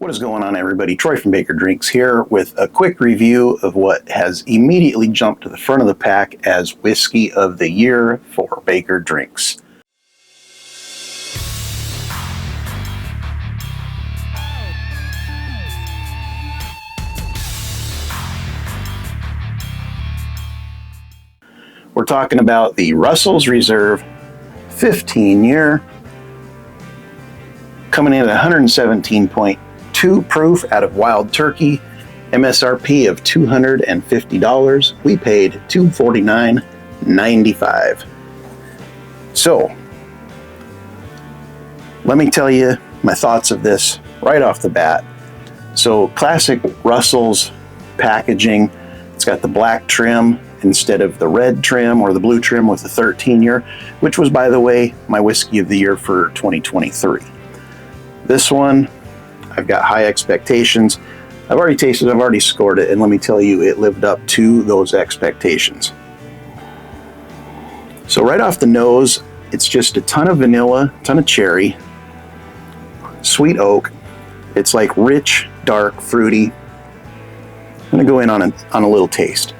What is going on, everybody? Troy from Baker Drinks here with a quick review of what has immediately jumped to the front of the pack as Whiskey of the Year for Baker Drinks. We're talking about the Russell's Reserve 15-year, coming in at 117.2 proof out of Wild Turkey, MSRP of $250. We paid $249.95. So, let me tell you my thoughts of this right off the bat. So, classic Russell's packaging. It's got the black trim instead of the red trim or the blue trim with the 13-year, which was, by the way, my Whiskey of the Year for 2023. This one, I've got high expectations. I've already tasted it, I've already scored it, and let me tell you, it lived up to those expectations. So right off the nose, it's just a ton of vanilla, ton of cherry, sweet oak. It's like rich, dark, fruity. I'm gonna go in on a little taste.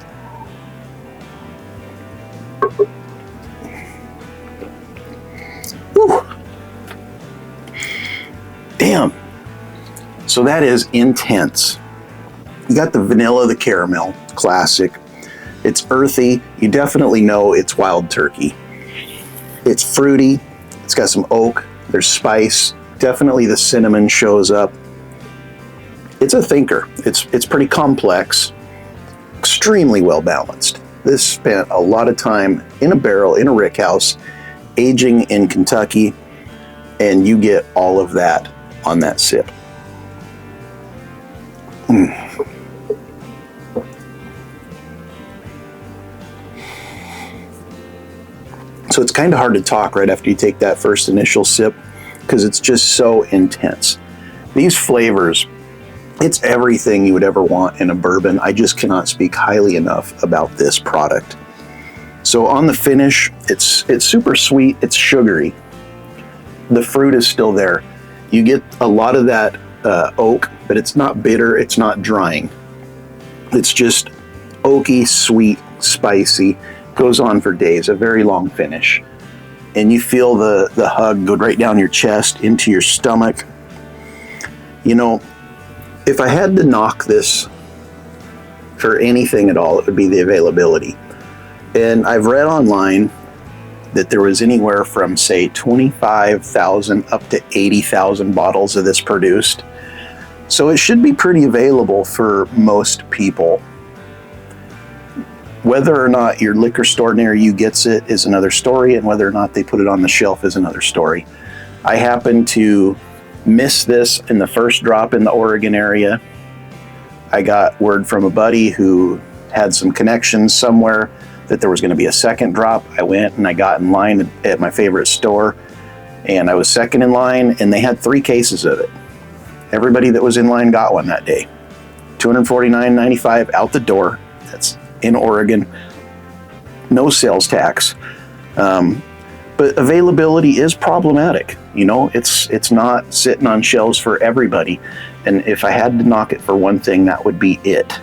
Whew. Damn. So that is intense. You got the vanilla, the caramel, classic. It's earthy. You definitely know it's Wild Turkey. It's fruity. It's got some oak. There's spice. Definitely the cinnamon shows up. It's a thinker. It's pretty complex. Extremely well balanced. This spent a lot of time in a barrel, in a rickhouse, aging in Kentucky, and you get all of that on that sip. So it's kind of hard to talk right after you take that first initial sip because it's just so intense. These flavors, it's everything you would ever want in a bourbon. I just cannot speak highly enough about this product. So on the finish, it's super sweet, it's sugary. The fruit is still there. You get a lot of that oak, but it's not bitter, it's not drying. It's just oaky, sweet, spicy, goes on for days, a very long finish. And you feel the hug go right down your chest, into your stomach. You know, if I had to knock this for anything at all, it would be the availability. And I've read online that there was anywhere from, say, 25,000 up to 80,000 bottles of this produced. So it should be pretty available for most people. Whether or not your liquor store near you gets it is another story, and whether or not they put it on the shelf is another story. I happened to miss this in the first drop in the Oregon area. I got word from a buddy who had some connections somewhere that there was going to be a second drop. I went and I got in line at my favorite store, and I was second in line, and they had 3 cases of it. Everybody that was in line got one that day. $249.95 out the door. That's in Oregon. No sales tax. But availability is problematic. You know, it's not sitting on shelves for everybody. And if I had to knock it for one thing, that would be it.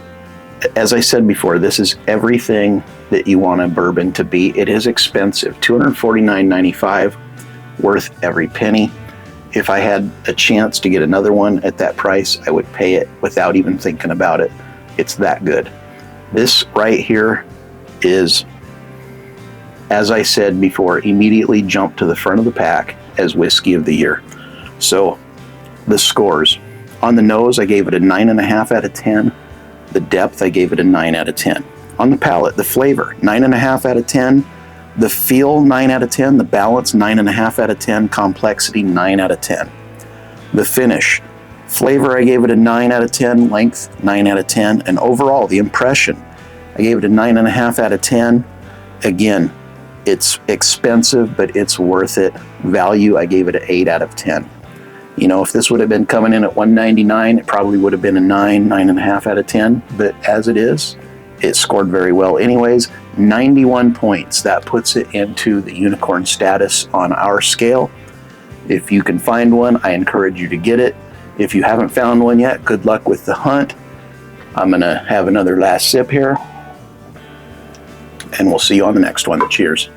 As I said before, this is everything that you want a bourbon to be. It is expensive. $249.95, worth every penny. If I had a chance to get another one at that price, I would pay it without even thinking about it. It's that good. This right here is, as I said before, immediately jumped to the front of the pack as Whiskey of the Year. So the scores. On the nose, I gave it a 9.5 out of 10. The depth, I gave it a 9 out of 10. On the palate, the flavor, 9.5 out of 10. The feel, 9 out of 10. The balance, 9.5 out of 10. Complexity, 9 out of 10. The finish, flavor, I gave it a 9 out of 10. Length, 9 out of 10. And overall, the impression, I gave it a 9.5 out of 10. Again, it's expensive, but it's worth it. Value, I gave it an 8 out of 10. You know, if this would have been coming in at $199, it probably would have been a 9.5 out of 10. But as it is, it scored very well anyways. 91 points. That puts it into the unicorn status on our scale. If you can find one, I encourage you to get it. If you haven't found one yet, good luck with the hunt. I'm gonna have another last sip here, and we'll see you on the next one. Cheers.